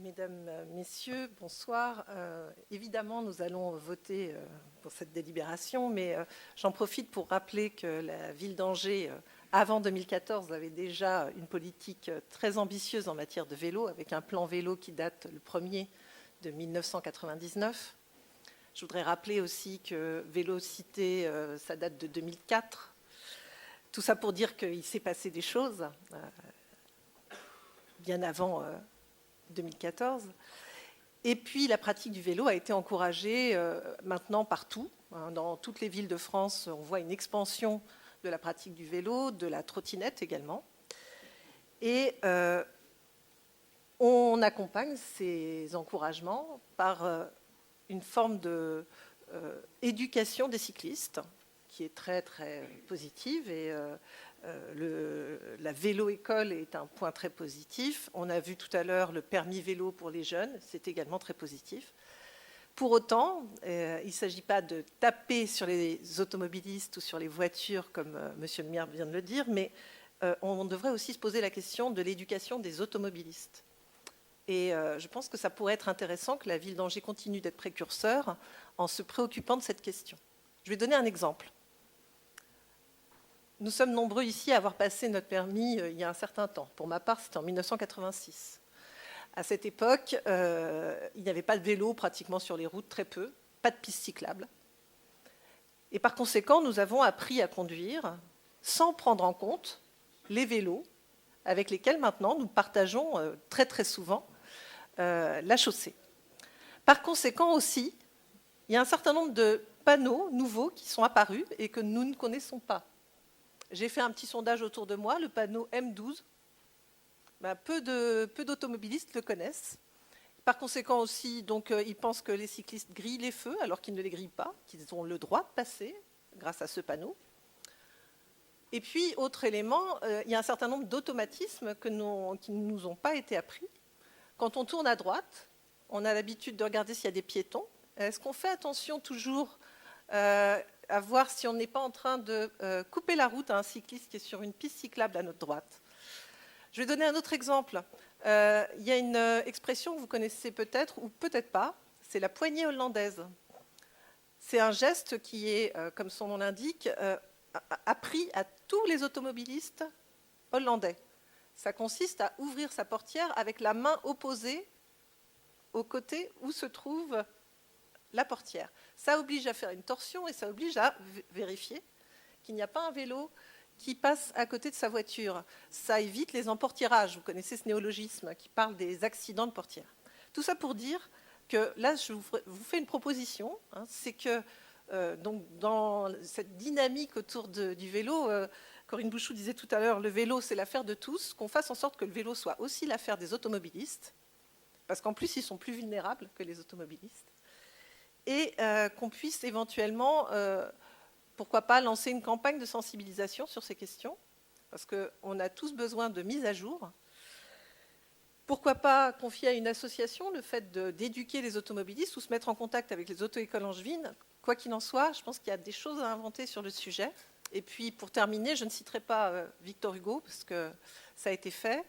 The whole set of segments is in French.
Mesdames, Messieurs, bonsoir. Évidemment, nous allons voter pour cette délibération, mais j'en profite pour rappeler que la ville d'Angers, avant 2014, avait déjà une politique très ambitieuse en matière de vélo, avec un plan vélo qui date le premier de 1999. Je voudrais rappeler aussi que Vélocité, ça date de 2004. Tout ça pour dire qu'il s'est passé des choses bien avant 2014. Et puis la pratique du vélo a été encouragée maintenant partout. Dans toutes les villes de France, on voit une expansion de la pratique du vélo, de la trottinette également. Et on accompagne ces encouragements par une forme d'éducation des cyclistes qui est très très positive et la vélo-école est un point très positif. On a vu tout à l'heure le permis vélo pour les jeunes, c'est également très positif. Pour autant, il ne s'agit pas de taper sur les automobilistes ou sur les voitures, comme M. le maire vient de le dire, mais on devrait aussi se poser la question de l'éducation des automobilistes. Et je pense que ça pourrait être intéressant que la ville d'Angers continue d'être précurseur en se préoccupant de cette question. Je vais donner un exemple. Nous sommes nombreux ici à avoir passé notre permis il y a un certain temps. Pour ma part, c'était en 1986. À cette époque, il n'y avait pas de vélo pratiquement sur les routes, très peu, pas de pistes cyclables. Et par conséquent, nous avons appris à conduire sans prendre en compte les vélos avec lesquels maintenant nous partageons très très souvent la chaussée. Par conséquent aussi, il y a un certain nombre de panneaux nouveaux qui sont apparus et que nous ne connaissons pas. J'ai fait un petit sondage autour de moi, le panneau M12. Peu d'automobilistes le connaissent. Par conséquent aussi, donc, ils pensent que les cyclistes grillent les feux alors qu'ils ne les grillent pas, qu'ils ont le droit de passer grâce à ce panneau. Et puis, autre élément, il y a un certain nombre d'automatismes qui ne nous ont pas été appris. Quand on tourne à droite, on a l'habitude de regarder s'il y a des piétons. Est-ce qu'on fait attention toujours à voir si on n'est pas en train de couper la route à un cycliste qui est sur une piste cyclable à notre droite? Je vais donner un autre exemple. Il y a une expression que vous connaissez peut-être ou peut-être pas, c'est la poignée hollandaise. C'est un geste qui est, comme son nom l'indique, appris à tous les automobilistes hollandais. Ça consiste à ouvrir sa portière avec la main opposée au côté où se trouve la portière. Ça oblige à faire une torsion et ça oblige à vérifier qu'il n'y a pas un vélo qui passe à côté de sa voiture. Ça évite les emportiérages. Vous connaissez ce néologisme qui parle des accidents de portière. Tout ça pour dire que là, je vous fais une proposition. C'est que donc dans cette dynamique autour du vélo, Corinne Bouchou disait tout à l'heure, le vélo, c'est l'affaire de tous, qu'on fasse en sorte que le vélo soit aussi l'affaire des automobilistes, parce qu'en plus, ils sont plus vulnérables que les automobilistes, et qu'on puisse éventuellement, pourquoi pas, lancer une campagne de sensibilisation sur ces questions, parce qu'on a tous besoin de mise à jour. Pourquoi pas confier à une association le fait d'éduquer les automobilistes ou se mettre en contact avec les auto-écoles angevines. Quoi qu'il en soit, je pense qu'il y a des choses à inventer sur le sujet. Et puis, pour terminer, je ne citerai pas Victor Hugo, parce que ça a été fait.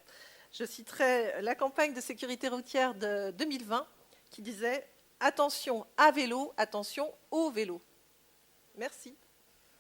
Je citerai la campagne de sécurité routière de 2020, qui disait « Attention à vélo, attention au vélo ». Merci.